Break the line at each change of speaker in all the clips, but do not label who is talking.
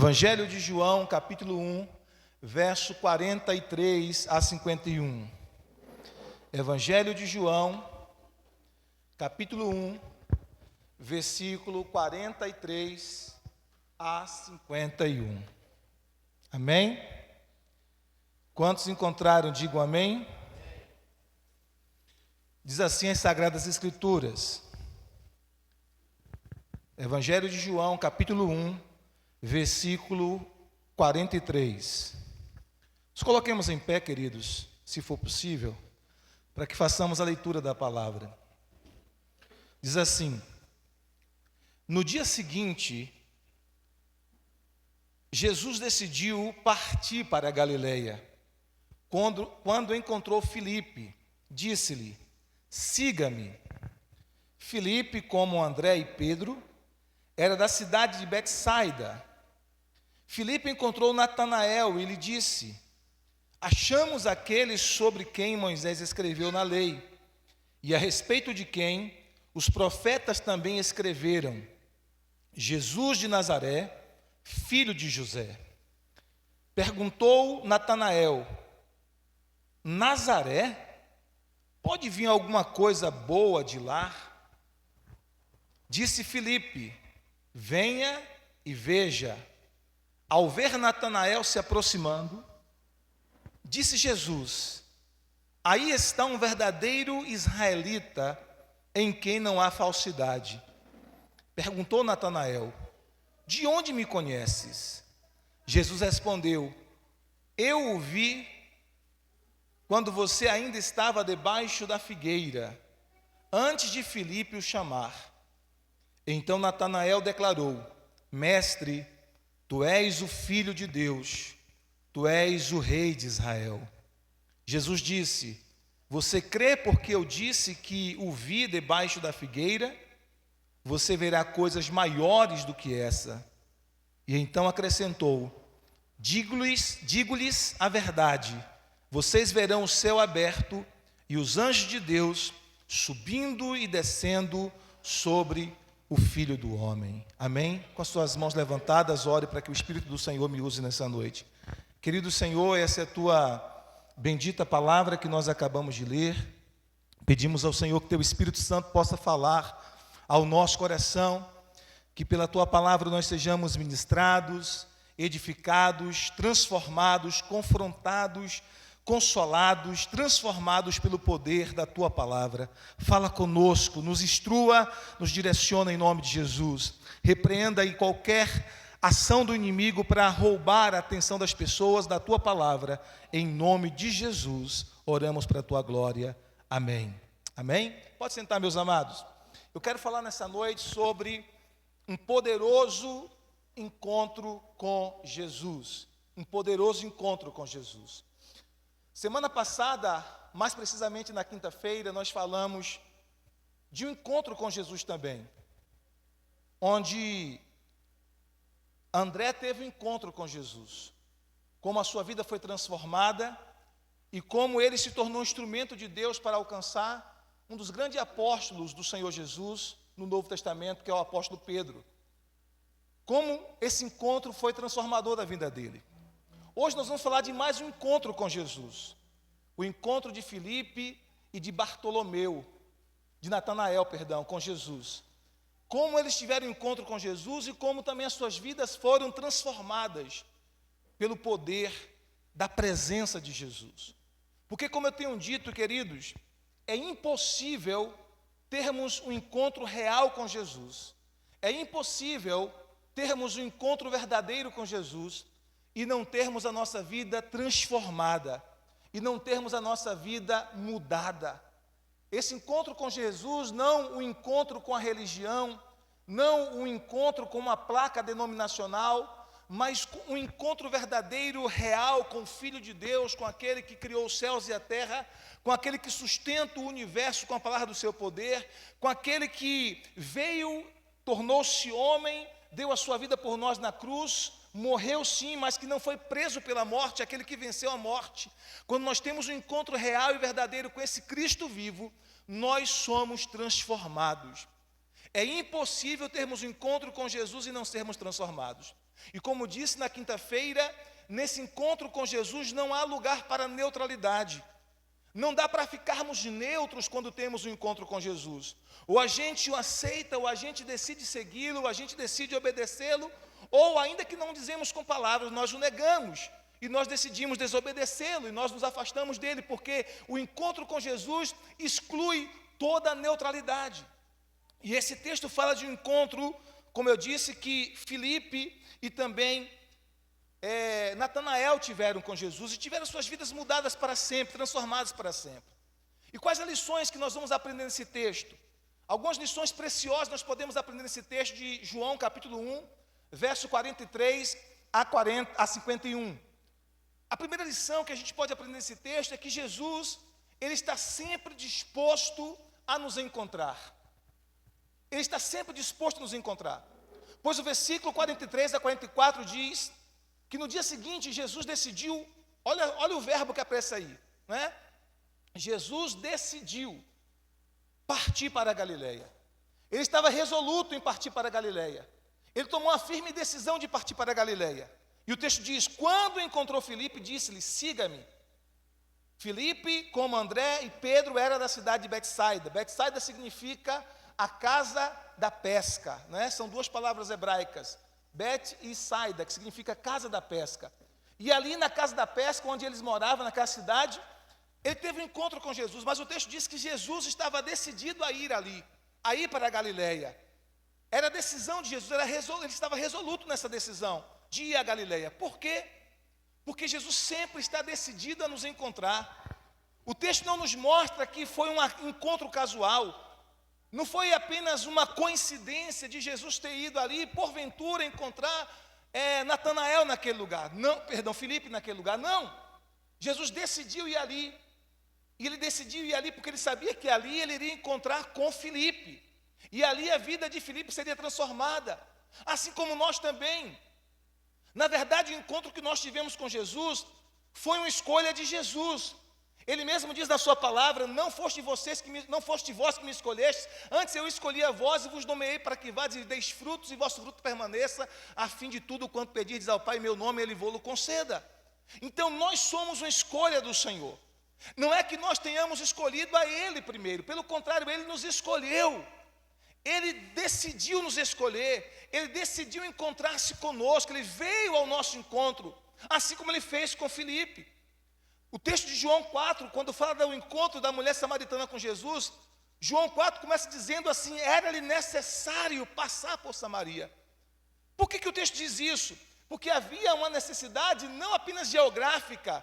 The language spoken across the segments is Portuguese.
Evangelho de João, capítulo 1, verso 43 a 51. Evangelho de João, capítulo 1, versículo 43 a 51. Amém? Quantos encontraram, digam amém. Diz assim as Sagradas Escrituras. Evangelho de João, capítulo 1, versículo 43. Nos coloquemos em pé, queridos, se for possível, para que façamos a leitura da palavra. Diz assim: no dia seguinte, Jesus decidiu partir para a Galileia. Quando encontrou Filipe, disse-lhe: siga-me. Filipe, como André e Pedro, era da cidade de Betsaida. Filipe encontrou Natanael e lhe disse: achamos aquele sobre quem Moisés escreveu na lei, e a respeito de quem os profetas também escreveram, Jesus de Nazaré, filho de José. Perguntou Natanael: Nazaré? Pode vir alguma coisa boa de lá? Disse Filipe: venha e veja. Ao ver Natanael se aproximando, disse Jesus: aí está um verdadeiro israelita, em quem não há falsidade. Perguntou Natanael: de onde me conheces? Jesus respondeu: eu o vi quando você ainda estava debaixo da figueira, antes de Filipe o chamar. Então Natanael declarou: mestre, tu és o Filho de Deus, tu és o Rei de Israel. Jesus disse: você crê porque eu disse que o vi debaixo da figueira? Você verá coisas maiores do que essa. E então acrescentou: digo-lhes a verdade, vocês verão o céu aberto e os anjos de Deus subindo e descendo sobre o Filho do Homem. Amém? Com as suas mãos levantadas, ore para que o Espírito do Senhor me use nessa noite. Querido Senhor, essa é a tua bendita palavra que nós acabamos de ler. Pedimos ao Senhor que teu Espírito Santo possa falar ao nosso coração, que pela tua palavra nós sejamos ministrados, edificados, transformados, confrontados, consolados, transformados pelo poder da tua palavra. Fala conosco, nos instrua, nos direciona em nome de Jesus. Repreenda aí qualquer ação do inimigo para roubar a atenção das pessoas da tua palavra. Em nome de Jesus, oramos para a tua glória. Amém. Amém? Pode sentar, meus amados. Eu quero falar nessa noite sobre um poderoso encontro com Jesus. Um poderoso encontro com Jesus. Semana passada, mais precisamente na quinta-feira, nós falamos de um encontro com Jesus também, onde André teve um encontro com Jesus, como a sua vida foi transformada e como ele se tornou um instrumento de Deus para alcançar um dos grandes apóstolos do Senhor Jesus no Novo Testamento, que é o apóstolo Pedro. Como esse encontro foi transformador da vida dele. Hoje nós vamos falar de mais um encontro com Jesus. O encontro de Filipe e de Bartolomeu, de Natanael, com Jesus. Como eles tiveram um encontro com Jesus e como também as suas vidas foram transformadas pelo poder da presença de Jesus. Porque, como eu tenho dito, queridos, é impossível termos um encontro real com Jesus. É impossível termos um encontro verdadeiro com Jesus e não termos a nossa vida transformada, e não termos a nossa vida mudada. Esse encontro com Jesus, não o encontro com a religião, não o encontro com uma placa denominacional, mas um encontro verdadeiro, real, com o Filho de Deus, com aquele que criou os céus e a terra, com aquele que sustenta o universo com a palavra do seu poder, com aquele que veio, tornou-se homem, deu a sua vida por nós na cruz, morreu sim, mas que não foi preso pela morte, aquele que venceu a morte. Quando nós temos um encontro real e verdadeiro com esse Cristo vivo, nós somos transformados. É impossível termos um encontro com Jesus e não sermos transformados. E como disse na quinta-feira, nesse encontro com Jesus não há lugar para neutralidade. Não dá para ficarmos neutros quando temos um encontro com Jesus. Ou a gente o aceita, ou a gente decide segui-lo, ou a gente decide obedecê-lo, ou ainda que não dizemos com palavras, nós o negamos e nós decidimos desobedecê-lo e nós nos afastamos dele, porque o encontro com Jesus exclui toda a neutralidade. E esse texto fala de um encontro, como eu disse, que Filipe e também Natanael tiveram com Jesus e tiveram suas vidas mudadas para sempre, transformadas para sempre. E quais as lições que nós vamos aprender nesse texto? Algumas lições preciosas nós podemos aprender nesse texto de João capítulo 1, verso 43 a 51. A primeira lição que a gente pode aprender nesse texto é que Jesus, ele está sempre disposto a nos encontrar. Ele está sempre disposto a nos encontrar. Pois o versículo 43 a 44 diz que no dia seguinte Jesus decidiu, olha o verbo que aparece aí, né? Jesus decidiu partir para a Galileia. Ele estava resoluto em partir para a Galileia. Ele tomou a firme decisão de partir para a Galileia. E o texto diz, quando encontrou Filipe, disse-lhe, siga-me. Filipe, como André e Pedro, era da cidade de Betsaida. Betsaida significa a casa da pesca, né? São duas palavras hebraicas, Bet e Saida, que significa casa da pesca. E ali na casa da pesca, onde eles moravam, naquela cidade, ele teve um encontro com Jesus, mas o texto diz que Jesus estava decidido a ir ali, a ir para a Galileia. Era a decisão de Jesus, ele estava resoluto nessa decisão de ir à Galileia. Por quê? Porque Jesus sempre está decidido a nos encontrar. O texto não nos mostra que foi um encontro casual. Não foi apenas uma coincidência de Jesus ter ido ali, porventura, encontrar Natanael naquele lugar. Não, perdão, Filipe naquele lugar. Não. Jesus decidiu ir ali. E ele decidiu ir ali porque ele sabia que ali ele iria encontrar com Filipe. E ali a vida de Filipe seria transformada. Assim como nós também. Na verdade, o encontro que nós tivemos com Jesus foi uma escolha de Jesus. Ele mesmo diz na sua palavra, não foste vós que me escolhestes, antes eu escolhi a vós e vos nomeei para que vades e deis frutos e vosso fruto permaneça, a fim de tudo quanto pedirdes ao Pai em meu nome, Ele vô-lo conceda. Então nós somos uma escolha do Senhor. Não é que nós tenhamos escolhido a Ele primeiro, pelo contrário, Ele nos escolheu. Ele decidiu nos escolher, Ele decidiu encontrar-se conosco, Ele veio ao nosso encontro, assim como Ele fez com Filipe. O texto de João 4, quando fala do encontro da mulher samaritana com Jesus, João 4 começa dizendo assim, era-lhe necessário passar por Samaria. Por que o texto diz isso? Porque havia uma necessidade não apenas geográfica,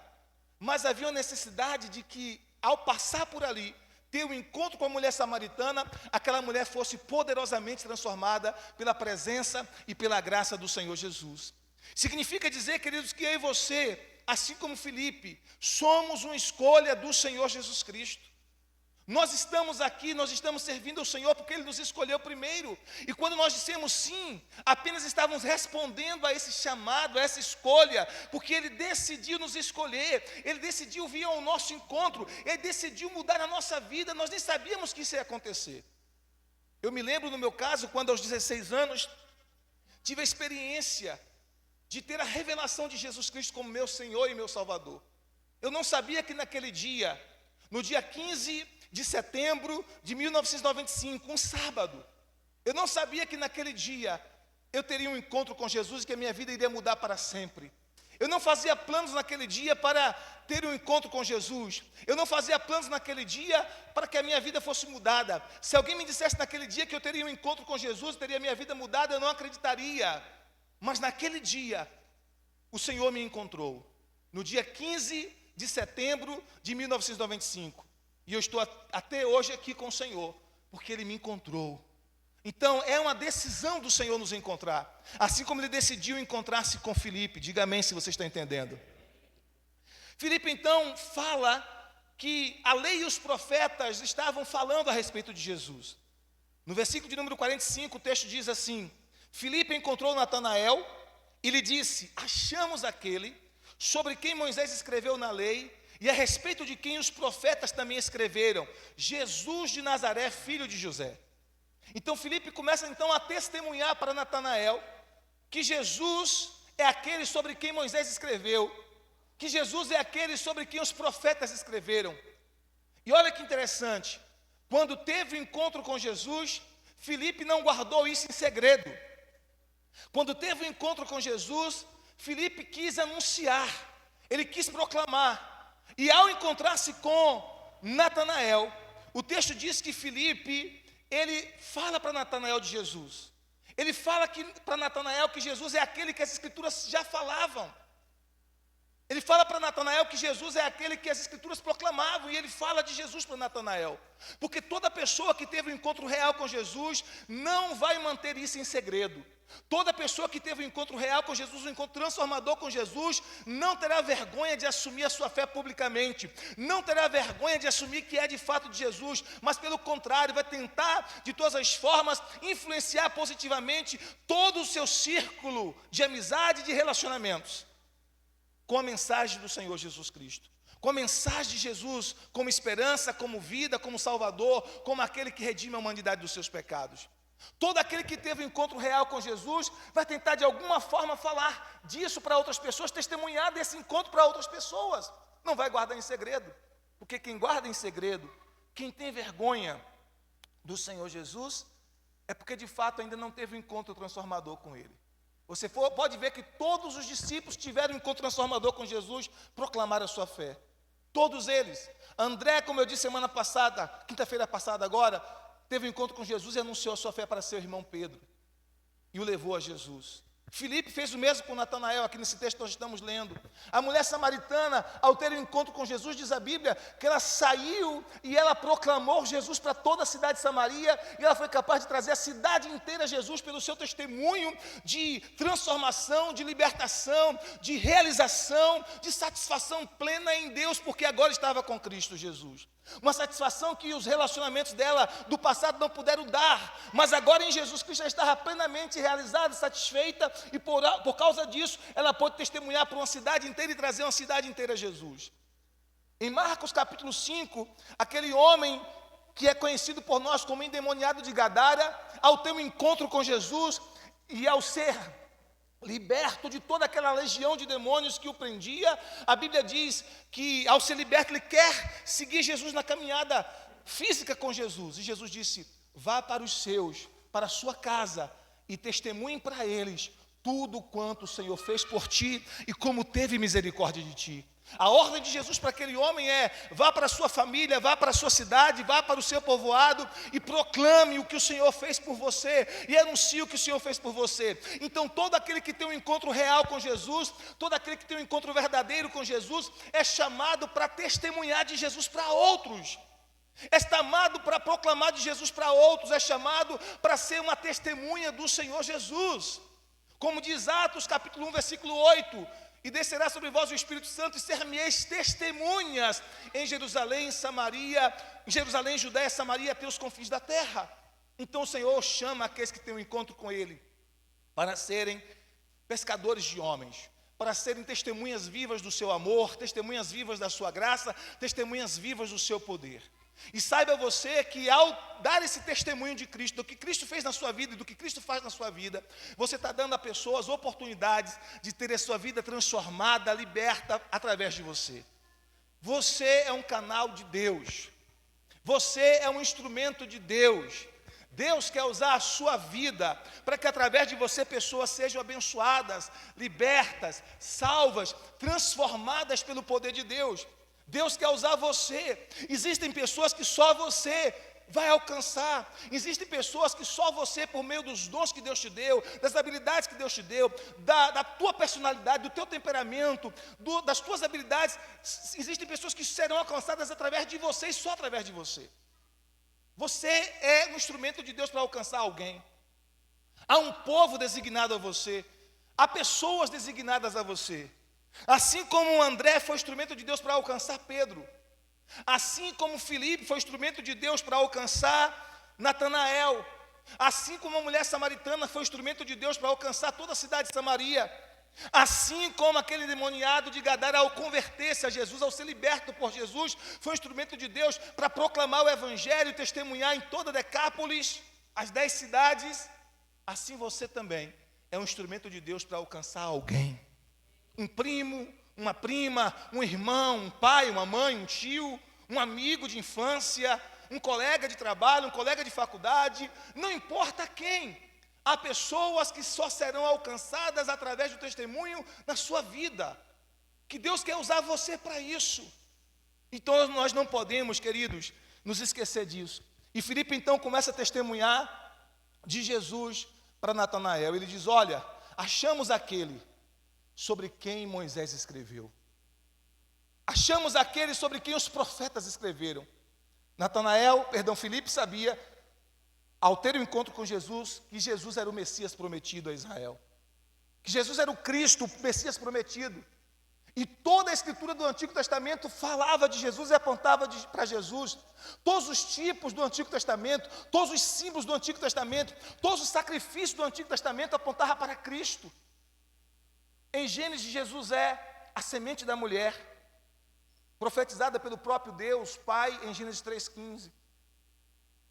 mas havia uma necessidade de que, ao passar por ali, ter um encontro com a mulher samaritana, aquela mulher fosse poderosamente transformada pela presença e pela graça do Senhor Jesus. Significa dizer, queridos, que eu e você, assim como Filipe, somos uma escolha do Senhor Jesus Cristo. Nós estamos aqui, nós estamos servindo ao Senhor porque Ele nos escolheu primeiro. E quando nós dissemos sim, apenas estávamos respondendo a esse chamado, a essa escolha, porque Ele decidiu nos escolher, Ele decidiu vir ao nosso encontro, Ele decidiu mudar a nossa vida, nós nem sabíamos que isso ia acontecer. Eu me lembro no meu caso, quando aos 16 anos, tive a experiência de ter a revelação de Jesus Cristo como meu Senhor e meu Salvador. Eu não sabia que naquele dia, no dia 15 de setembro de 1995, um sábado, eu não sabia que naquele dia eu teria um encontro com Jesus e que a minha vida iria mudar para sempre. Eu não fazia planos naquele dia para ter um encontro com Jesus. Eu não fazia planos naquele dia para que a minha vida fosse mudada. Se alguém me dissesse naquele dia que eu teria um encontro com Jesus, teria a minha vida mudada, eu não acreditaria. Mas naquele dia, o Senhor me encontrou, no dia 15 de setembro de 1995. E eu estou até hoje aqui com o Senhor, porque Ele me encontrou. Então, é uma decisão do Senhor nos encontrar. Assim como Ele decidiu encontrar-se com Filipe. Diga amém se você está entendendo. Filipe, então, fala que a lei e os profetas estavam falando a respeito de Jesus. No versículo de número 45, o texto diz assim: Filipe encontrou Natanael e lhe disse, achamos aquele sobre quem Moisés escreveu na lei e a respeito de quem os profetas também escreveram, Jesus de Nazaré, filho de José. Então Filipe começa então a testemunhar para Natanael que Jesus é aquele sobre quem Moisés escreveu, que Jesus é aquele sobre quem os profetas escreveram. E olha que interessante, quando teve o encontro com Jesus, Filipe não guardou isso em segredo. Quando teve o encontro com Jesus, Filipe quis anunciar, ele quis proclamar. E ao encontrar-se com Natanael, o texto diz que Filipe, ele fala para Natanael de Jesus. Ele fala para Natanael que Jesus é aquele que as Escrituras já falavam. Ele fala para Natanael que Jesus é aquele que as Escrituras proclamavam, e ele fala de Jesus para Natanael. Porque toda pessoa que teve um encontro real com Jesus não vai manter isso em segredo. Toda pessoa que teve um encontro real com Jesus, um encontro transformador com Jesus, não terá vergonha de assumir a sua fé publicamente, não terá vergonha de assumir que é de fato de Jesus, mas pelo contrário, vai tentar de todas as formas influenciar positivamente todo o seu círculo de amizade e de relacionamentos com a mensagem do Senhor Jesus Cristo, com a mensagem de Jesus como esperança, como vida, como Salvador, como aquele que redime a humanidade dos seus pecados. Todo aquele que teve um encontro real com Jesus vai tentar de alguma forma falar disso para outras pessoas, testemunhar desse encontro para outras pessoas. Não vai guardar em segredo, porque quem guarda em segredo, quem tem vergonha do Senhor Jesus, é porque de fato ainda não teve um encontro transformador com Ele. Você pode ver que todos os discípulos tiveram um encontro transformador com Jesus, proclamaram a sua fé. Todos eles. André, como eu disse semana passada, quinta-feira passada agora, teve um encontro com Jesus e anunciou a sua fé para seu irmão Pedro. E o levou a Jesus. Filipe fez o mesmo com Natanael, aqui nesse texto que nós estamos lendo. A mulher samaritana, ao ter um encontro com Jesus, diz a Bíblia, que ela saiu e ela proclamou Jesus para toda a cidade de Samaria, e ela foi capaz de trazer a cidade inteira a Jesus pelo seu testemunho de transformação, de libertação, de realização, de satisfação plena em Deus, porque agora estava com Cristo Jesus. Uma satisfação que os relacionamentos dela do passado não puderam dar, mas agora em Jesus Cristo ela estava plenamente realizada, satisfeita, e por causa disso ela pôde testemunhar para uma cidade inteira e trazer uma cidade inteira a Jesus. Em Marcos capítulo 5, aquele homem que é conhecido por nós como endemoniado de Gadara, ao ter um encontro com Jesus e ao ser liberto de toda aquela legião de demônios que o prendia, a Bíblia diz que ao ser liberto ele quer seguir Jesus na caminhada física com Jesus, e Jesus disse: vá para os seus, para a sua casa, e testemunhe para eles tudo quanto o Senhor fez por ti e como teve misericórdia de ti. A ordem de Jesus para aquele homem é: vá para a sua família, vá para a sua cidade, vá para o seu povoado e proclame o que o Senhor fez por você, e anuncie o que o Senhor fez por você. Então todo aquele que tem um encontro real com Jesus, todo aquele que tem um encontro verdadeiro com Jesus, é chamado para testemunhar de Jesus para outros, é chamado para proclamar de Jesus para outros, é chamado para ser uma testemunha do Senhor Jesus. Como diz Atos capítulo 1, versículo 8, e descerá sobre vós o Espírito Santo, e ser-me-eis testemunhas em Jerusalém, Samaria, em Jerusalém, Judéia, Samaria, até os confins da terra. Então o Senhor chama aqueles que têm um encontro com Ele para serem pescadores de homens, para serem testemunhas vivas do seu amor, testemunhas vivas da sua graça, testemunhas vivas do seu poder. E saiba você que ao dar esse testemunho de Cristo, do que Cristo fez na sua vida e do que Cristo faz na sua vida, você está dando a pessoas oportunidades de ter a sua vida transformada, liberta através de você. Você é um canal de Deus, você é um instrumento de Deus. Deus quer usar a sua vida para que através de você pessoas sejam abençoadas, libertas, salvas, transformadas pelo poder de Deus. Deus quer usar você. Existem pessoas que só você vai alcançar. Existem pessoas que só você, por meio dos dons que Deus te deu, das habilidades que Deus te deu, da tua personalidade, do teu temperamento, das tuas habilidades, existem pessoas que serão alcançadas através de você e só através de você. Você é um instrumento de Deus para alcançar alguém. Há um povo designado a você, há pessoas designadas a você. Assim como André foi instrumento de Deus para alcançar Pedro, assim como Filipe foi instrumento de Deus para alcançar Natanael, assim como a mulher samaritana foi instrumento de Deus para alcançar toda a cidade de Samaria, assim como aquele endemoniado de Gadara, ao converter-se a Jesus, ao ser liberto por Jesus, foi um instrumento de Deus para proclamar o evangelho e testemunhar em toda Decápolis, as 10 cidades, assim você também é um instrumento de Deus para alcançar alguém. Um primo, uma prima, um irmão, um pai, uma mãe, um tio, um amigo de infância, um colega de trabalho, um colega de faculdade, não importa quem. Há pessoas que só serão alcançadas através do testemunho na sua vida, que Deus quer usar você para isso. Então nós não podemos, queridos, nos esquecer disso. E Filipe então começa a testemunhar de Jesus para Natanael. Ele diz: olha, achamos aquele sobre quem Moisés escreveu. Achamos aquele sobre quem os profetas escreveram. Filipe sabia, ao ter o encontro com Jesus, que Jesus era o Messias prometido a Israel. Que Jesus era o Cristo, o Messias prometido. E toda a escritura do Antigo Testamento falava de Jesus e apontava para Jesus. Todos os tipos do Antigo Testamento, todos os símbolos do Antigo Testamento, todos os sacrifícios do Antigo Testamento apontavam para Cristo. Em Gênesis, Jesus é a semente da mulher, profetizada pelo próprio Deus, Pai, em Gênesis 3,15.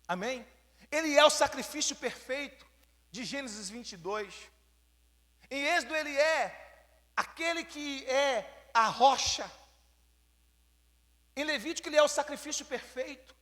Amém? Ele é o sacrifício perfeito de Gênesis 22. Em Êxodo, ele é aquele que é a rocha. Em Levítico, ele é o sacrifício perfeito.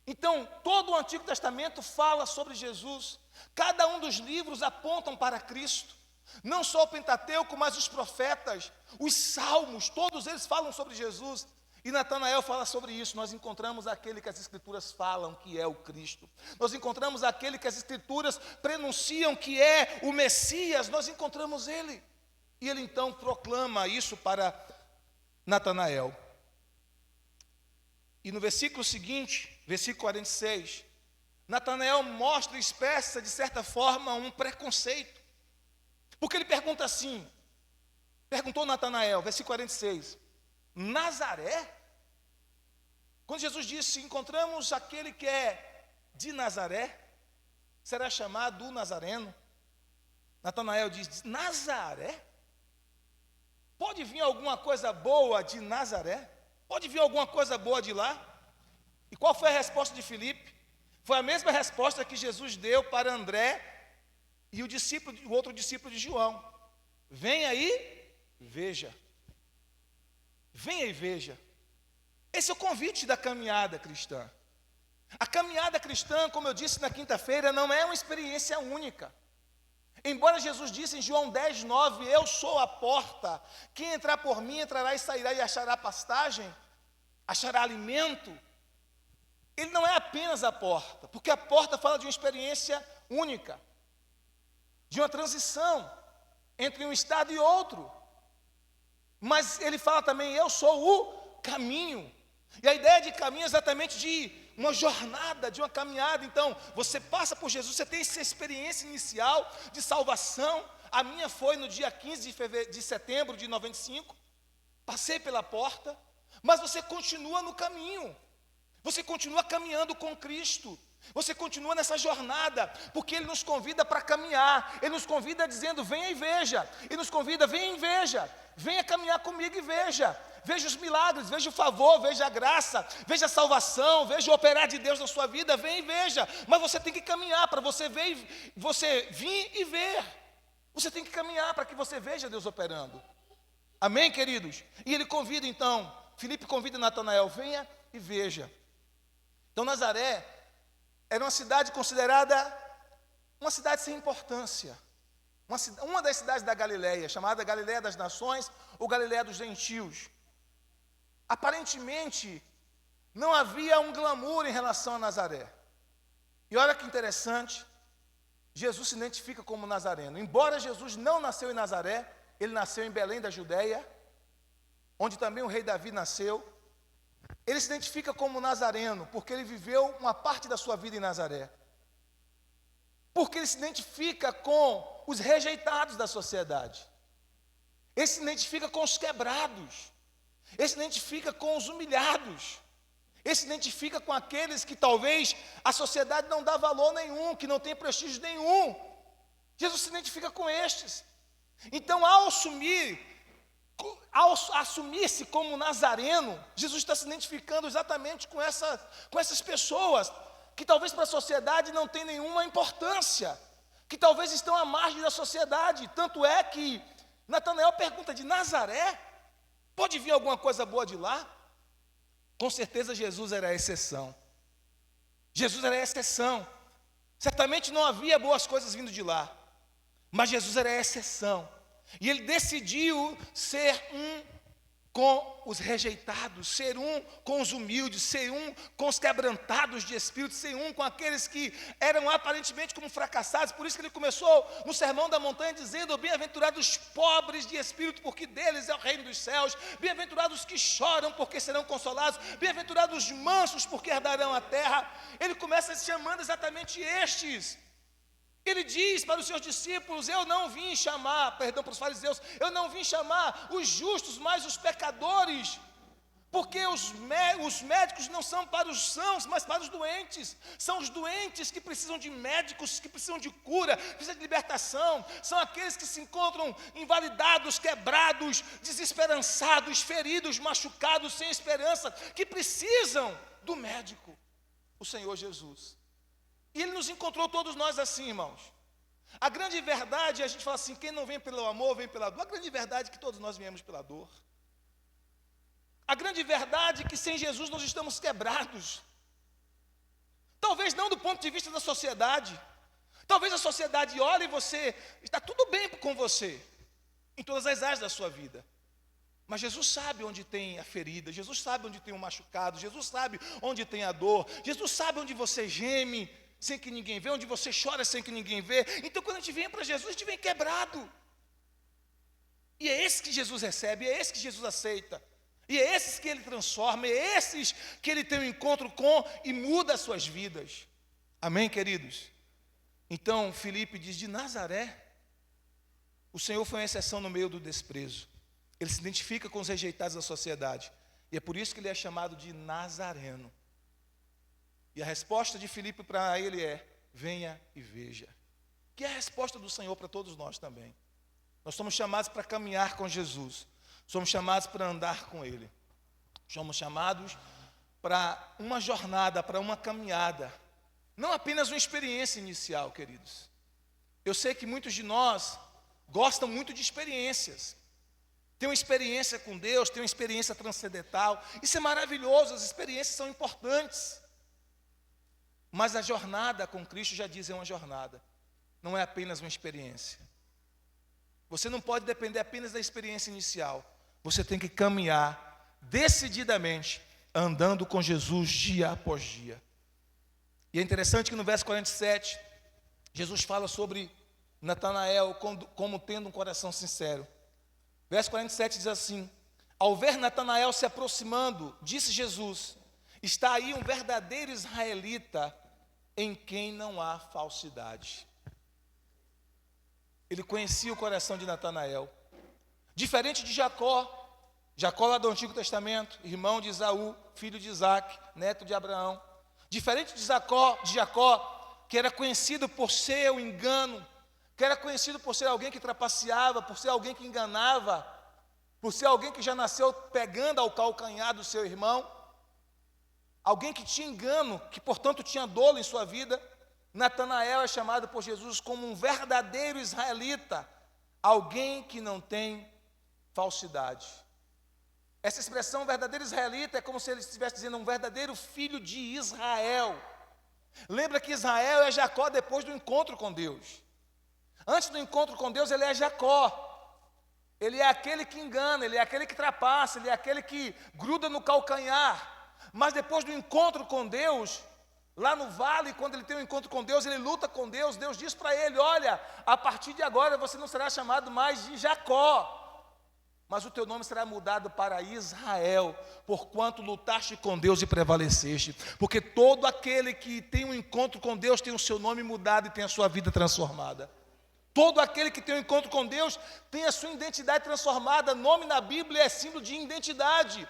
Então, todo o Antigo Testamento fala sobre Jesus. Cada um dos livros apontam para Cristo. Não só o Pentateuco, mas os profetas, os salmos, todos eles falam sobre Jesus. E Natanael fala sobre isso. Nós encontramos aquele que as Escrituras falam que é o Cristo. Nós encontramos aquele que as Escrituras prenunciam que é o Messias. Nós encontramos ele. E ele então proclama isso para Natanael. E no versículo seguinte, versículo 46, Natanael mostra e expressa, de certa forma, um preconceito. Porque ele pergunta assim, perguntou Natanael, versículo 46, Nazaré? Quando Jesus disse, encontramos aquele que é de Nazaré, será chamado o Nazareno. Natanael diz, Nazaré? Pode vir alguma coisa boa de Nazaré? Pode vir alguma coisa boa de lá? E qual foi a resposta de Filipe? Foi a mesma resposta que Jesus deu para André e o outro discípulo de João. Venha e veja. Venha e veja. Esse é o convite da caminhada cristã. A caminhada cristã, como eu disse na quinta-feira, não é uma experiência única. Embora Jesus disse em João 10:9, eu sou a porta, quem entrar por mim entrará e sairá e achará pastagem, achará alimento. Ele não é apenas a porta, porque a porta fala de uma experiência única, de uma transição entre um estado e outro. Mas ele fala também, eu sou o caminho. E a ideia de caminho é exatamente de uma jornada, de uma caminhada. Então, você passa por Jesus, você tem essa experiência inicial de salvação. A minha foi no dia 15 de setembro de 95. Passei pela porta, mas você continua no caminho. Você continua caminhando com Cristo. Você continua nessa jornada, porque Ele nos convida para caminhar. Ele nos convida dizendo, venha e veja. Ele nos convida, venha e veja. Venha caminhar comigo e veja. Veja os milagres, veja o favor, veja a graça, veja a salvação, veja o operar de Deus na sua vida, venha e veja. Mas você tem que caminhar para você vir e ver. Você tem que caminhar para que você veja Deus operando. Amém, queridos? E ele convida então, Filipe convida Natanael, venha e veja. Então Nazaré era uma cidade considerada uma cidade sem importância. Uma das cidades da Galileia, chamada Galileia das Nações ou Galileia dos Gentios. Aparentemente, não havia um glamour em relação a Nazaré. E olha que interessante, Jesus se identifica como nazareno. Embora Jesus não nasceu em Nazaré, ele nasceu em Belém da Judéia, onde também o rei Davi nasceu. Ele se identifica como nazareno, porque ele viveu uma parte da sua vida em Nazaré. Porque ele se identifica com os rejeitados da sociedade. Ele se identifica com os quebrados. Ele se identifica com os humilhados. Ele se identifica com aqueles que talvez a sociedade não dá valor nenhum, que não tem prestígio nenhum. Jesus se identifica com estes. Então, ao assumir-se como nazareno, Jesus está se identificando exatamente com essas pessoas que talvez para a sociedade não tem nenhuma importância, que talvez estão à margem da sociedade. Tanto é que Natanael pergunta: de Nazaré? Pode vir alguma coisa boa de lá? Com certeza Jesus era a exceção. Jesus era a exceção. Certamente não havia boas coisas vindo de lá, mas Jesus era a exceção. E ele decidiu ser um com os rejeitados, ser um com os humildes, ser um com os quebrantados de espírito, ser um com aqueles que eram aparentemente como fracassados. Por isso que ele começou no Sermão da Montanha dizendo: bem-aventurados os pobres de espírito, porque deles é o reino dos céus. Bem-aventurados os que choram, porque serão consolados. Bem-aventurados os mansos, porque herdarão a terra. Ele começa chamando exatamente estes. Ele diz para os seus discípulos: eu não vim chamar, perdão, para os fariseus, eu não vim chamar os justos, mas os pecadores, porque os médicos não são para os sãos, mas para os doentes. São os doentes que precisam de médicos, que precisam de cura, precisam de libertação. São aqueles que se encontram invalidados, quebrados, desesperançados, feridos, machucados, sem esperança, que precisam do médico, o Senhor Jesus. E Ele nos encontrou todos nós assim, irmãos. A grande verdade, a gente fala assim: quem não vem pelo amor, vem pela dor. A grande verdade é que todos nós viemos pela dor. A grande verdade é que sem Jesus nós estamos quebrados. Talvez não do ponto de vista da sociedade. Talvez a sociedade olhe e você, está tudo bem com você, em todas as áreas da sua vida. Mas Jesus sabe onde tem a ferida, Jesus sabe onde tem o machucado, Jesus sabe onde tem a dor, Jesus sabe onde você geme sem que ninguém vê, onde você chora sem que ninguém vê. Então quando a gente vem para Jesus, a gente vem quebrado. E é esse que Jesus recebe, é esse que Jesus aceita. E é esses que Ele transforma, é esses que Ele tem um encontro com e muda as suas vidas. Amém, queridos? Então Filipe diz: de Nazaré? O Senhor foi uma exceção no meio do desprezo. Ele se identifica com os rejeitados da sociedade. E é por isso que ele é chamado de Nazareno. E a resposta de Filipe para ele é: venha e veja. Que é a resposta do Senhor para todos nós também. Nós somos chamados para caminhar com Jesus. Somos chamados para andar com Ele. Somos chamados para uma jornada, para uma caminhada. Não apenas uma experiência inicial, queridos. Eu sei que muitos de nós gostam muito de experiências. Tem uma experiência com Deus, tem uma experiência transcendental. Isso é maravilhoso, as experiências são importantes. Mas a jornada com Cristo, já diz, é uma jornada. Não é apenas uma experiência. Você não pode depender apenas da experiência inicial. Você tem que caminhar decididamente, andando com Jesus dia após dia. E é interessante que no verso 47, Jesus fala sobre Natanael como tendo um coração sincero. Verso 47 diz assim: ao ver Natanael se aproximando, disse Jesus: está aí um verdadeiro israelita em quem não há falsidade. Ele conhecia o coração de Natanael. Diferente de Jacó lá do Antigo Testamento, irmão de Esaú, filho de Isaac, neto de Abraão. Diferente de Jacó, que era conhecido por seu engano, que era conhecido por ser alguém que trapaceava, por ser alguém que enganava, por ser alguém que já nasceu pegando ao calcanhar do seu irmão, alguém que tinha engano, que portanto tinha dolo em sua vida. Natanael é chamado por Jesus como um verdadeiro israelita, alguém que não tem falsidade. Essa expressão verdadeiro israelita é como se ele estivesse dizendo um verdadeiro filho de Israel. Lembra que Israel é Jacó depois do encontro com Deus. Antes do encontro com Deus, ele é Jacó. Ele é aquele que engana, ele é aquele que trapassa, ele é aquele que gruda no calcanhar. Mas depois do encontro com Deus, lá no vale, quando ele tem um encontro com Deus, ele luta com Deus. Deus diz para ele: olha, a partir de agora você não será chamado mais de Jacó, mas o teu nome será mudado para Israel, porquanto lutaste com Deus e prevaleceste. Porque todo aquele que tem um encontro com Deus tem o seu nome mudado e tem a sua vida transformada. Todo aquele que tem um encontro com Deus tem a sua identidade transformada. Nome na Bíblia é símbolo de identidade.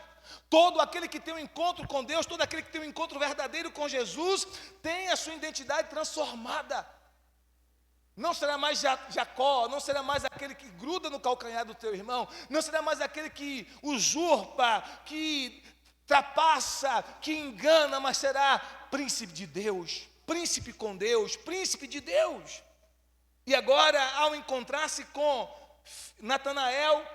Todo aquele que tem um encontro com Deus, todo aquele que tem um encontro verdadeiro com Jesus, tem a sua identidade transformada. Não será mais Jacó, não será mais aquele que gruda no calcanhar do teu irmão, não será mais aquele que usurpa, que trapassa, que engana, mas será príncipe de Deus, príncipe com Deus, príncipe de Deus. E agora, ao encontrar-se com Natanael,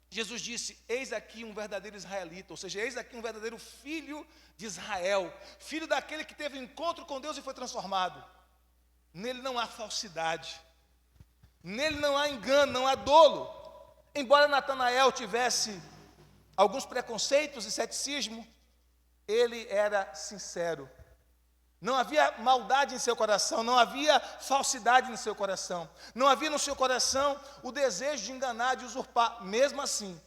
Jesus disse: eis aqui um verdadeiro israelita, ou seja, eis aqui um verdadeiro filho de Israel, filho daquele que teve um encontro com Deus e foi transformado. Nele não há falsidade, nele não há engano, não há dolo. Embora Natanael tivesse alguns preconceitos e ceticismo, ele era sincero. Não havia maldade em seu coração, não havia falsidade no seu coração, não havia no seu coração o desejo de enganar, de usurpar. Mesmo assim,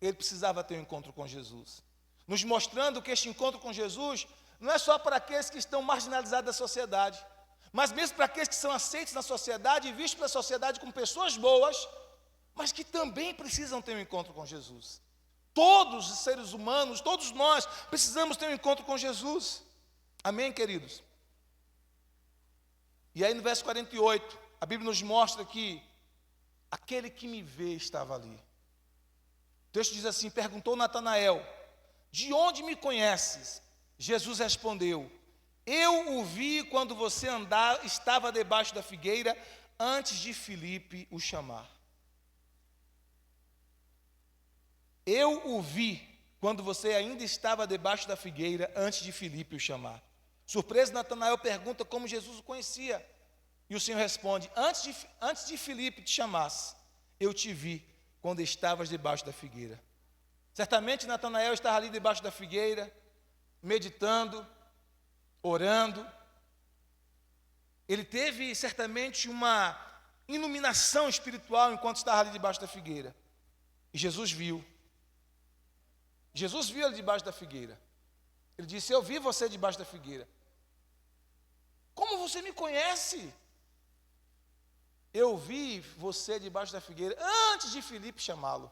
ele precisava ter um encontro com Jesus, nos mostrando que este encontro com Jesus não é só para aqueles que estão marginalizados da sociedade, mas mesmo para aqueles que são aceitos na sociedade e vistos pela sociedade como pessoas boas, mas que também precisam ter um encontro com Jesus. Todos os seres humanos, todos nós precisamos ter um encontro com Jesus. Amém, queridos? E aí no verso 48, a Bíblia nos mostra que aquele que me vê estava ali. O texto diz assim: perguntou Natanael: de onde me conheces? Jesus respondeu: eu o vi quando você estava debaixo da figueira, antes de Filipe o chamar. Eu o vi quando você ainda estava debaixo da figueira, antes de Filipe o chamar. Surpreso, Natanael pergunta como Jesus o conhecia. E o Senhor responde: antes de Filipe te chamasse, eu te vi quando estavas debaixo da figueira. Certamente Natanael estava ali debaixo da figueira, meditando, orando. Ele teve certamente uma iluminação espiritual enquanto estava ali debaixo da figueira. E Jesus viu. Jesus viu ele debaixo da figueira. Ele disse: eu vi você debaixo da figueira. Como você me conhece? Eu vi você debaixo da figueira antes de Filipe chamá-lo.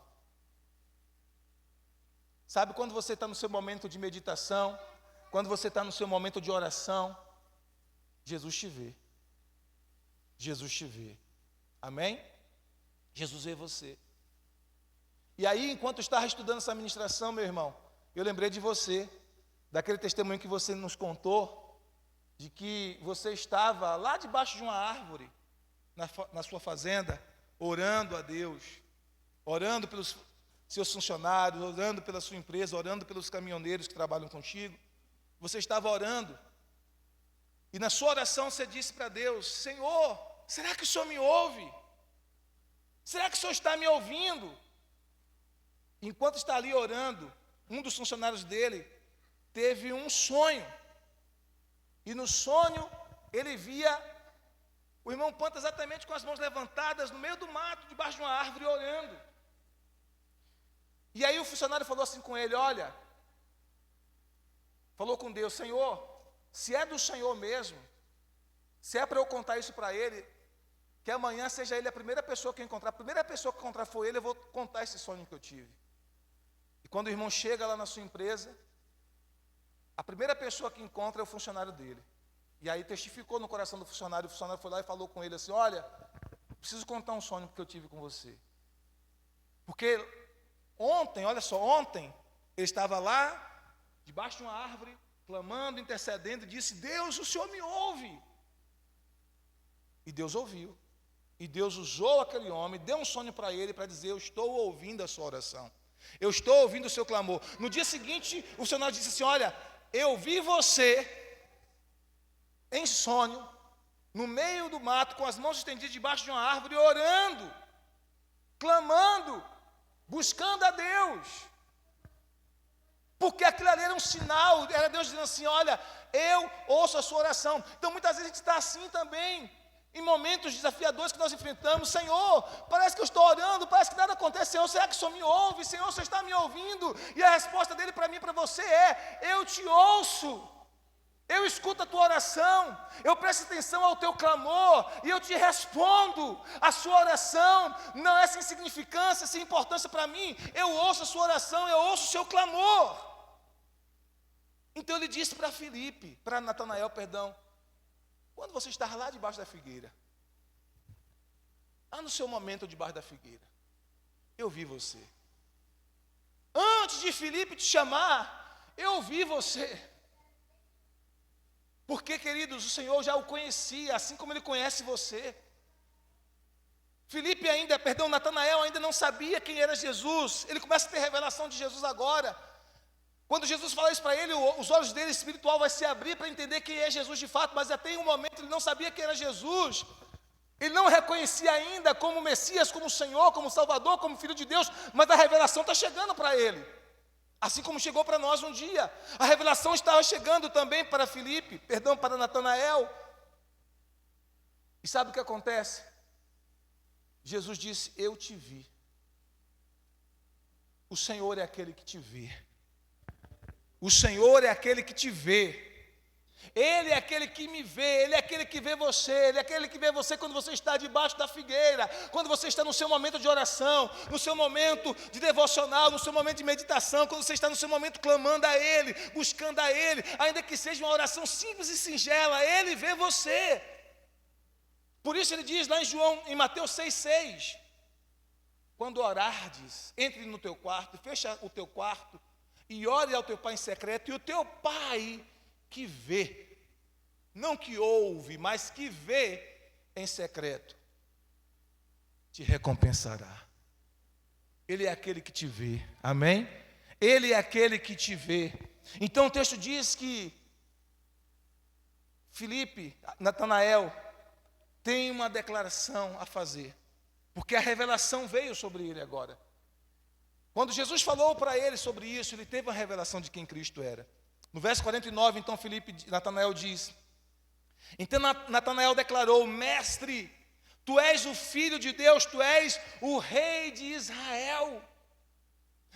Sabe quando você está no seu momento de meditação, quando você está no seu momento de oração, Jesus te vê. Jesus te vê. Amém? Jesus vê você. E aí, enquanto eu estava estudando essa ministração, meu irmão, eu lembrei de você, daquele testemunho que você nos contou, de que você estava lá debaixo de uma árvore, na sua fazenda, orando a Deus, orando pelos seus funcionários, orando pela sua empresa, orando pelos caminhoneiros que trabalham contigo. Você estava orando, e na sua oração você disse para Deus: Senhor, será que o Senhor me ouve? Será que o Senhor está me ouvindo? Enquanto está ali orando, um dos funcionários dele teve um sonho. E no sonho, ele via o irmão Panta exatamente com as mãos levantadas, no meio do mato, debaixo de uma árvore, orando. E aí o funcionário falou assim com ele: olha, falou com Deus: Senhor, se é do Senhor mesmo, se é para eu contar isso para ele, que amanhã seja ele a primeira pessoa que eu encontrar, a primeira pessoa que eu encontrar for ele, eu vou contar esse sonho que eu tive. E quando o irmão chega lá na sua empresa, a primeira pessoa que encontra é o funcionário dele. E aí testificou no coração do funcionário. O funcionário foi lá e falou com ele assim: olha, preciso contar um sonho que eu tive com você. Porque ontem, olha só, ontem, ele estava lá, debaixo de uma árvore, clamando, intercedendo, e disse: Deus, o Senhor me ouve. E Deus ouviu. E Deus usou aquele homem, deu um sonho para ele, para dizer: eu estou ouvindo a sua oração. Eu estou ouvindo o seu clamor. No dia seguinte, o funcionário disse assim: olha, eu vi você em sonho, no meio do mato, com as mãos estendidas debaixo de uma árvore, orando, clamando, buscando a Deus. Porque aquilo ali era um sinal, era Deus dizendo assim: olha, eu ouço a sua oração. Então muitas vezes a gente está assim também, em momentos desafiadores que nós enfrentamos. Senhor, parece que eu estou orando, parece que nada acontece. Senhor, será que o Senhor me ouve? Senhor, você está me ouvindo? E a resposta dele para mim e para você é: eu te ouço, eu escuto a tua oração, eu presto atenção ao teu clamor e eu te respondo. A sua oração não é sem significância, sem importância para mim. Eu ouço a sua oração, eu ouço o seu clamor. Então ele disse para Natanael, quando você estava lá debaixo da figueira, lá no seu momento debaixo da figueira, eu vi você. Antes de Filipe te chamar, eu vi você. Porque, queridos, o Senhor já o conhecia, assim como Ele conhece você. Natanael ainda não sabia quem era Jesus. Ele começa a ter revelação de Jesus agora. Quando Jesus fala isso para ele, os olhos dele espiritual vai se abrir para entender quem é Jesus de fato, mas até em um momento ele não sabia quem era Jesus. Ele não reconhecia ainda como Messias, como Senhor, como Salvador, como Filho de Deus, mas a revelação está chegando para ele. Assim como chegou para nós um dia. A revelação estava chegando também para Natanael. E sabe o que acontece? Jesus disse: eu te vi. O Senhor é aquele que te vê. O Senhor é aquele que te vê. Ele é aquele que me vê, Ele é aquele que vê você, Ele é aquele que vê você quando você está debaixo da figueira, quando você está no seu momento de oração, no seu momento de devocional, no seu momento de meditação, quando você está no seu momento clamando a Ele, buscando a Ele, ainda que seja uma oração simples e singela, Ele vê você. Por isso Ele diz lá em Mateus 6,6, quando orardes, entre no teu quarto, fecha o teu quarto e ore ao teu Pai em secreto, e o teu Pai que vê, não que ouve, mas que vê em secreto, te recompensará. Ele é aquele que te vê, amém? Ele é aquele que te vê. Então o texto diz que Natanael, tem uma declaração a fazer, porque a revelação veio sobre ele agora. Quando Jesus falou para ele sobre isso, ele teve uma revelação de quem Cristo era. No verso 49, então, Natanael diz: então Natanael declarou: mestre, tu és o Filho de Deus, tu és o Rei de Israel.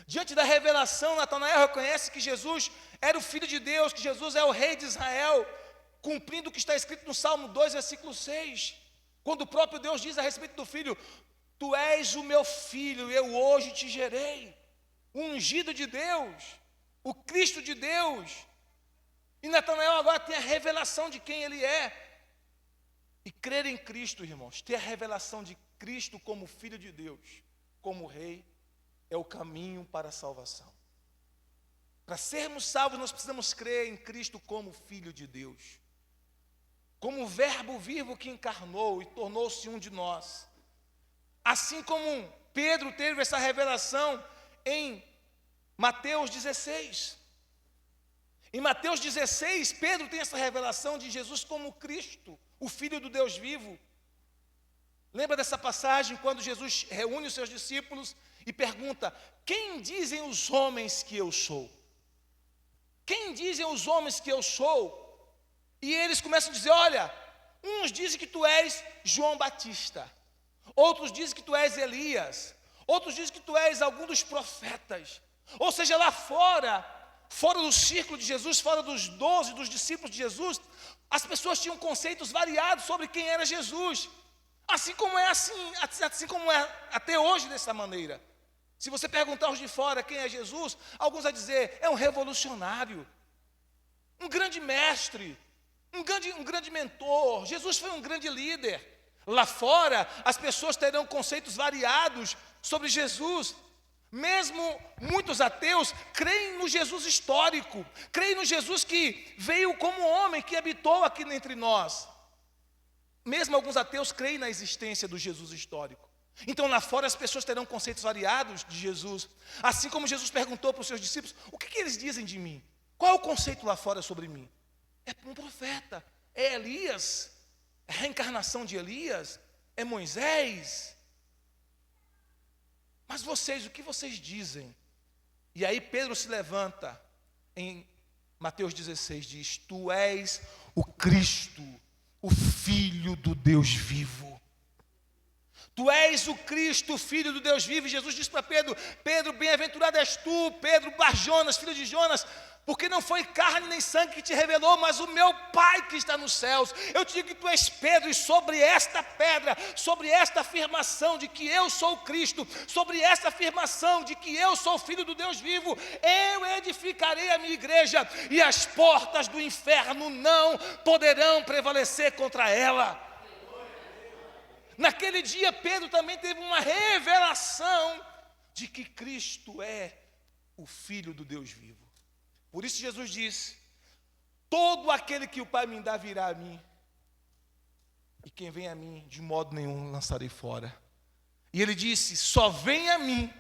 Diante da revelação, Natanael reconhece que Jesus era o Filho de Deus, que Jesus é o Rei de Israel, cumprindo o que está escrito no Salmo 2, versículo 6, quando o próprio Deus diz a respeito do Filho: tu és o meu Filho, eu hoje te gerei. O ungido de Deus, o Cristo de Deus. E Natanael agora tem a revelação de quem ele é. E crer em Cristo, irmãos, ter a revelação de Cristo como Filho de Deus, como Rei, é o caminho para a salvação. Para sermos salvos, nós precisamos crer em Cristo como Filho de Deus, como o Verbo vivo que encarnou e tornou-se um de nós. Assim como Pedro teve essa revelação em Mateus 16. Em Mateus 16, Pedro tem essa revelação de Jesus como Cristo, o Filho do Deus vivo. Lembra dessa passagem quando Jesus reúne os seus discípulos e pergunta: quem dizem os homens que eu sou? Quem dizem os homens que eu sou? E eles começam a dizer: olha, uns dizem que tu és João Batista, outros dizem que tu és Elias, outros dizem que tu és algum dos profetas. Ou seja, lá fora do círculo de Jesus, fora dos 12, dos discípulos de Jesus, as pessoas tinham conceitos variados sobre quem era Jesus. Assim como é até hoje dessa maneira. Se você perguntar aos de fora quem é Jesus, alguns vão dizer: é um revolucionário, um grande mestre, um grande mentor. Jesus foi um grande líder. Lá fora, as pessoas terão conceitos variados sobre Jesus. Mesmo muitos ateus creem no Jesus histórico, creem no Jesus que veio como homem, que habitou aqui entre nós. Mesmo alguns ateus creem na existência do Jesus histórico. Então lá fora as pessoas terão conceitos variados de Jesus. Assim como Jesus perguntou para os seus discípulos: o que eles dizem de mim? Qual é o conceito lá fora sobre mim? É um profeta, é Elias, é a reencarnação de Elias, é Moisés. Mas vocês, o que vocês dizem? E aí Pedro se levanta em Mateus 16, diz: tu és o Cristo, o Filho do Deus vivo. Tu és o Cristo, o Filho do Deus vivo. E Jesus disse para Pedro: Pedro, bem-aventurado és tu, Pedro, Bar-Jonas, filho de Jonas, porque não foi carne nem sangue que te revelou, mas o meu Pai que está nos céus. Eu te digo que tu és Pedro, e sobre esta pedra, sobre esta afirmação de que eu sou Cristo, sobre esta afirmação de que eu sou Filho do Deus vivo, eu edificarei a minha igreja, e as portas do inferno não poderão prevalecer contra ela. Naquele dia, Pedro também teve uma revelação de que Cristo é o Filho do Deus vivo. Por isso Jesus disse: todo aquele que o Pai me dá virá a mim, e quem vem a mim, de modo nenhum lançarei fora. E ele disse: só vem a mim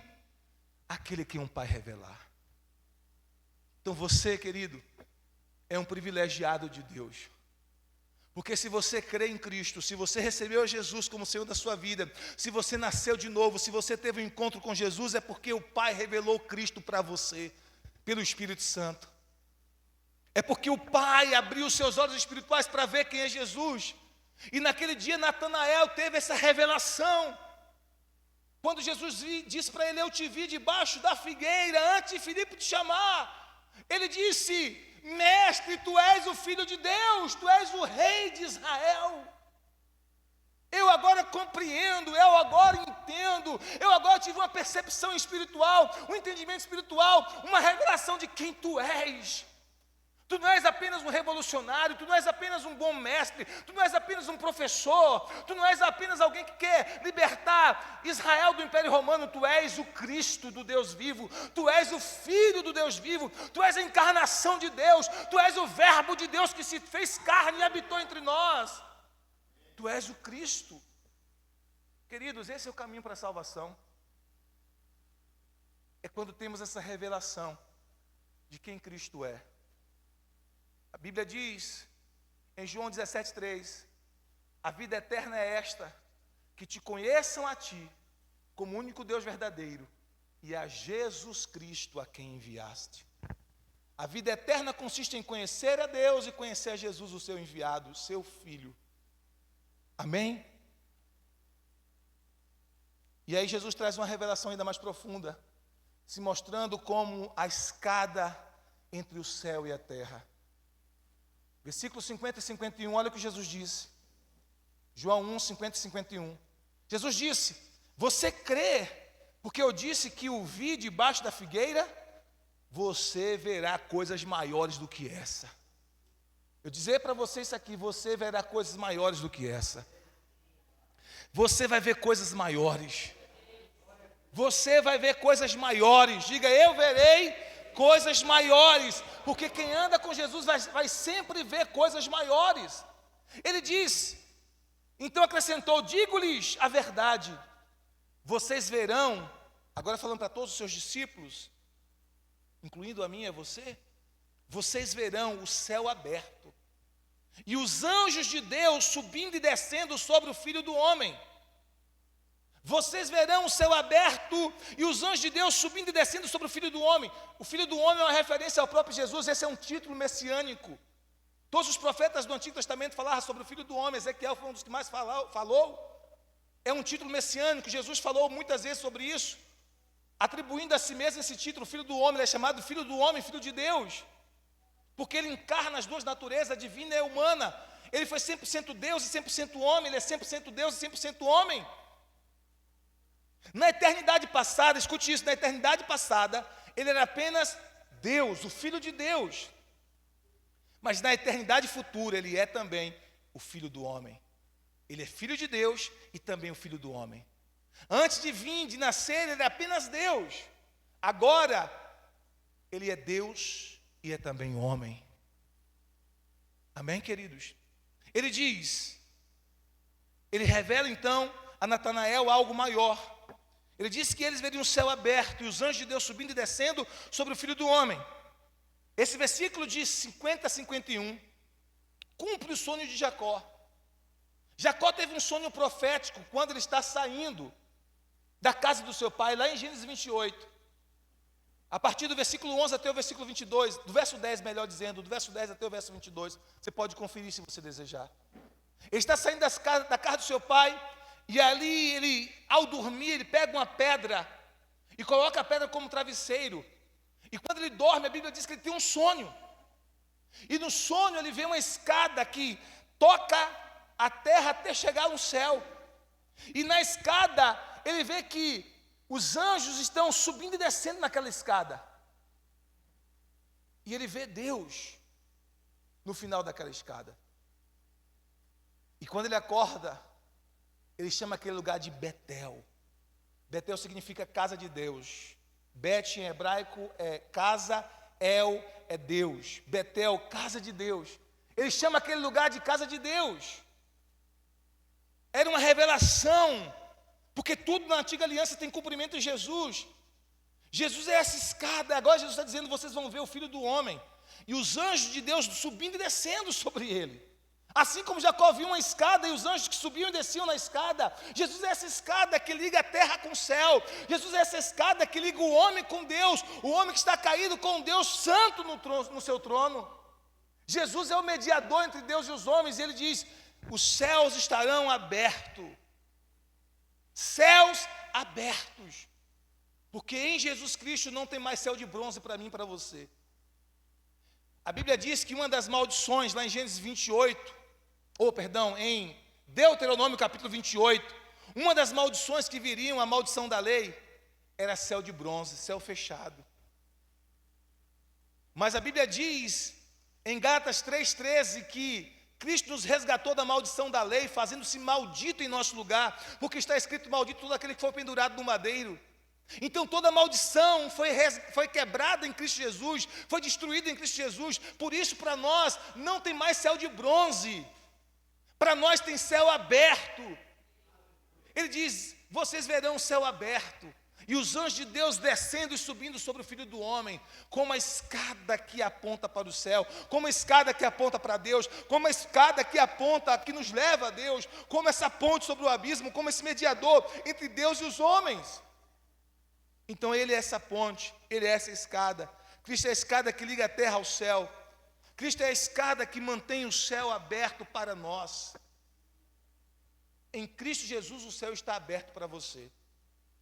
aquele que um pai revelar. Então você, querido, é um privilegiado de Deus. Porque se você crê em Cristo, se você recebeu Jesus como Senhor da sua vida, se você nasceu de novo, se você teve um encontro com Jesus, é porque o Pai revelou Cristo para você, pelo Espírito Santo. É porque o Pai abriu os seus olhos espirituais para ver quem é Jesus. E naquele dia Natanael teve essa revelação. Quando Jesus disse para ele: eu te vi debaixo da figueira, antes de Filipe te chamar. Ele disse: mestre, tu és o Filho de Deus, tu és o Rei de Israel. Eu agora compreendo, eu agora entendo, eu agora tive uma percepção espiritual, um entendimento espiritual, uma revelação de quem tu és. Tu não és apenas um revolucionário, tu não és apenas um bom mestre, tu não és apenas um professor, tu não és apenas alguém que quer libertar Israel do Império Romano, tu és o Cristo do Deus vivo, tu és o Filho do Deus vivo, tu és a encarnação de Deus, tu és o Verbo de Deus que se fez carne e habitou entre nós. Tu és o Cristo. Queridos, esse é o caminho para a salvação. É quando temos essa revelação de quem Cristo é. A Bíblia diz, em João 17,3, a vida eterna é esta, que te conheçam a ti, como único Deus verdadeiro, e a Jesus Cristo a quem enviaste. A vida eterna consiste em conhecer a Deus e conhecer a Jesus, o seu enviado, o seu Filho. Amém? E aí Jesus traz uma revelação ainda mais profunda, se mostrando como a escada entre o céu e a terra. Versículos 50 e 51, olha o que Jesus disse. João 1, 50 e 51. Jesus disse: você crê, porque eu disse que o vi debaixo da figueira? Você verá coisas maiores do que essa. Eu dizer para você isso aqui, você verá coisas maiores do que essa. Você vai ver coisas maiores. Você vai ver coisas maiores. Diga: eu verei coisas maiores, porque quem anda com Jesus vai sempre ver coisas maiores. Ele diz, então acrescentou: digo-lhes a verdade, vocês verão, agora falando para todos os seus discípulos, incluindo a mim e a você, vocês verão o céu aberto, e os anjos de Deus subindo e descendo sobre o Filho do Homem. Vocês verão o céu aberto e os anjos de Deus subindo e descendo sobre o Filho do Homem. O Filho do Homem é uma referência ao próprio Jesus, esse é um título messiânico. Todos os profetas do Antigo Testamento falaram sobre o Filho do Homem, Ezequiel foi um dos que mais falou. É um título messiânico, Jesus falou muitas vezes sobre isso, atribuindo a si mesmo esse título, Filho do Homem. Ele é chamado Filho do Homem, Filho de Deus, porque ele encarna as duas naturezas, a divina e a humana. Ele foi 100% Deus e 100% homem, ele é 100% Deus e 100% homem. Na eternidade passada, escute isso, na eternidade passada, ele era apenas Deus, o Filho de Deus. Mas na eternidade futura, ele é também o Filho do Homem. Ele é Filho de Deus e também o Filho do Homem. Antes de vir, de nascer, ele era apenas Deus. Agora, ele é Deus e é também homem. Amém, queridos? Ele diz, ele revela então a Natanael algo maior. Ele disse que eles veriam o céu aberto e os anjos de Deus subindo e descendo sobre o Filho do Homem. Esse versículo de 50 a 51 cumpre o sonho de Jacó. Jacó teve um sonho profético quando ele está saindo da casa do seu pai, lá em Gênesis 28. A partir do versículo 11 até o versículo 22, do verso 10, melhor dizendo, do verso 10 até o verso 22, você pode conferir se você desejar. Ele está saindo da casa do seu pai, e ali ele, ao dormir, ele pega uma pedra e coloca a pedra como travesseiro. E quando ele dorme, a Bíblia diz que ele tem um sonho. E no sonho ele vê uma escada que toca a terra até chegar no céu. E na escada ele vê que os anjos estão subindo e descendo naquela escada. E ele vê Deus no final daquela escada. E quando ele acorda, ele chama aquele lugar de Betel. Betel significa casa de Deus. Bet em hebraico é casa, El é Deus. Betel, casa de Deus. Ele chama aquele lugar de casa de Deus. Era uma revelação Porque tudo na antiga aliança tem cumprimento em Jesus. Jesus é essa escada. Agora Jesus está dizendo: vocês vão ver o Filho do Homem e os anjos de Deus subindo e descendo sobre ele. Assim como Jacó viu uma escada e os anjos que subiam e desciam na escada, Jesus é essa escada que liga a terra com o céu. Jesus é essa escada que liga o homem com Deus, o homem que está caído com Deus santo no seu trono. Jesus é o mediador entre Deus e os homens, e ele diz: os céus estarão abertos. Céus abertos. Porque em Jesus Cristo não tem mais céu de bronze para mim e para você. A Bíblia diz que uma das maldições, lá em Gênesis 28, em Deuteronômio capítulo 28, uma das maldições que viriam, a maldição da lei, era céu de bronze, céu fechado. Mas a Bíblia diz, em Gálatas 3,13, que Cristo nos resgatou da maldição da lei, fazendo-se maldito em nosso lugar, porque está escrito: maldito todo aquele que foi pendurado no madeiro. Então toda maldição foi quebrada em Cristo Jesus, foi destruída em Cristo Jesus. Por isso para nós não tem mais céu de bronze, para nós tem céu aberto. Ele diz: vocês verão o céu aberto, e os anjos de Deus descendo e subindo sobre o Filho do Homem, como a escada que aponta para o céu, como a escada que aponta para Deus, como a escada que aponta, que nos leva a Deus, como essa ponte sobre o abismo, como esse mediador entre Deus e os homens. Então ele é essa ponte, ele é essa escada. Cristo é a escada que liga a terra ao céu. Cristo é a escada que mantém o céu aberto para nós. Em Cristo Jesus o céu está aberto para você.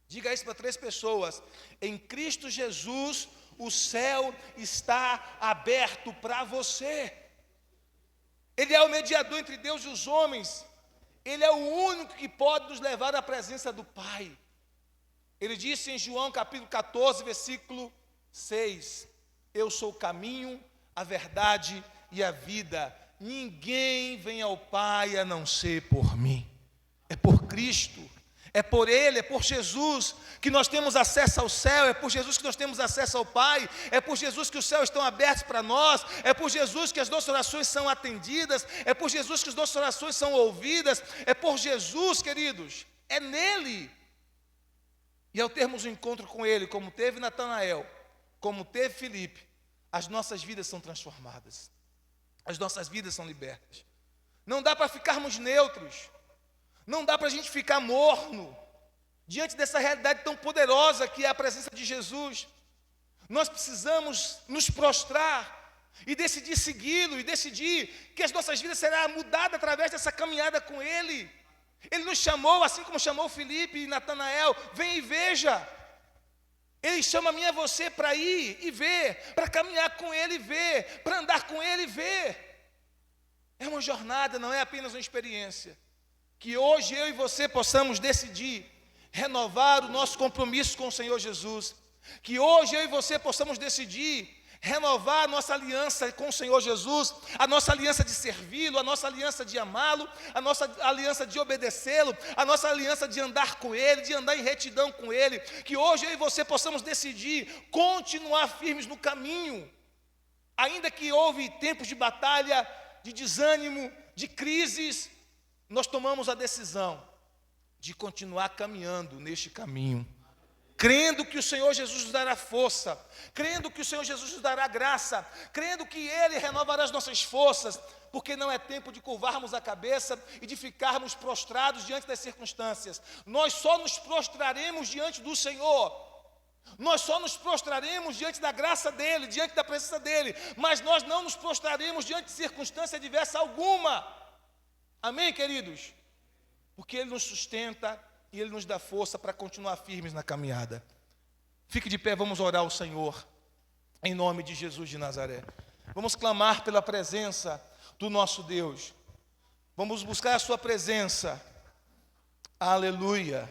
Diga isso para 3 pessoas: em Cristo Jesus o céu está aberto para você. Ele é o mediador entre Deus e os homens. Ele é o único que pode nos levar à presença do Pai. Ele disse em João capítulo 14, versículo 6: eu sou o caminho, a verdade e a vida. Ninguém vem ao Pai a não ser por mim. É por Cristo, é por Ele, é por Jesus que nós temos acesso ao céu, é por Jesus que nós temos acesso ao Pai, é por Jesus que os céus estão abertos para nós, é por Jesus que as nossas orações são atendidas, é por Jesus que as nossas orações são ouvidas, é por Jesus, queridos, é nele. E ao termos um encontro com Ele, como teve Natanael, como teve Filipe, as nossas vidas são transformadas, as nossas vidas são libertas. Não dá para ficarmos neutros, não dá para a gente ficar morno, diante dessa realidade tão poderosa que é a presença de Jesus. Nós precisamos nos prostrar e decidir segui-lo, e decidir que as nossas vidas serão mudadas através dessa caminhada com Ele. Ele nos chamou, assim como chamou Filipe e Natanael: vem e veja. Ele chama a mim e a você para ir e ver, para caminhar com Ele e ver, para andar com Ele e ver. É uma jornada, não é apenas uma experiência. Que hoje eu e você possamos decidir renovar o nosso compromisso com o Senhor Jesus. Que hoje eu e você possamos decidir renovar a nossa aliança com o Senhor Jesus, a nossa aliança de servi-lo, a nossa aliança de amá-lo, a nossa aliança de obedecê-lo, a nossa aliança de andar com Ele, de andar em retidão com Ele. Que hoje eu e você possamos decidir continuar firmes no caminho, ainda que houve tempos de batalha, de desânimo, de crises, nós tomamos a decisão de continuar caminhando neste caminho, crendo que o Senhor Jesus nos dará força, crendo que o Senhor Jesus nos dará graça, crendo que Ele renovará as nossas forças, porque não é tempo de curvarmos a cabeça e de ficarmos prostrados diante das circunstâncias. Nós só nos prostraremos diante do Senhor, nós só nos prostraremos diante da graça dEle, diante da presença dEle, mas nós não nos prostraremos diante de circunstância diversa alguma. Amém, queridos? Porque Ele nos sustenta e Ele nos dá força para continuar firmes na caminhada. Fique de pé, vamos orar ao Senhor, em nome de Jesus de Nazaré. Vamos clamar pela presença do nosso Deus. Vamos buscar a sua presença. Aleluia.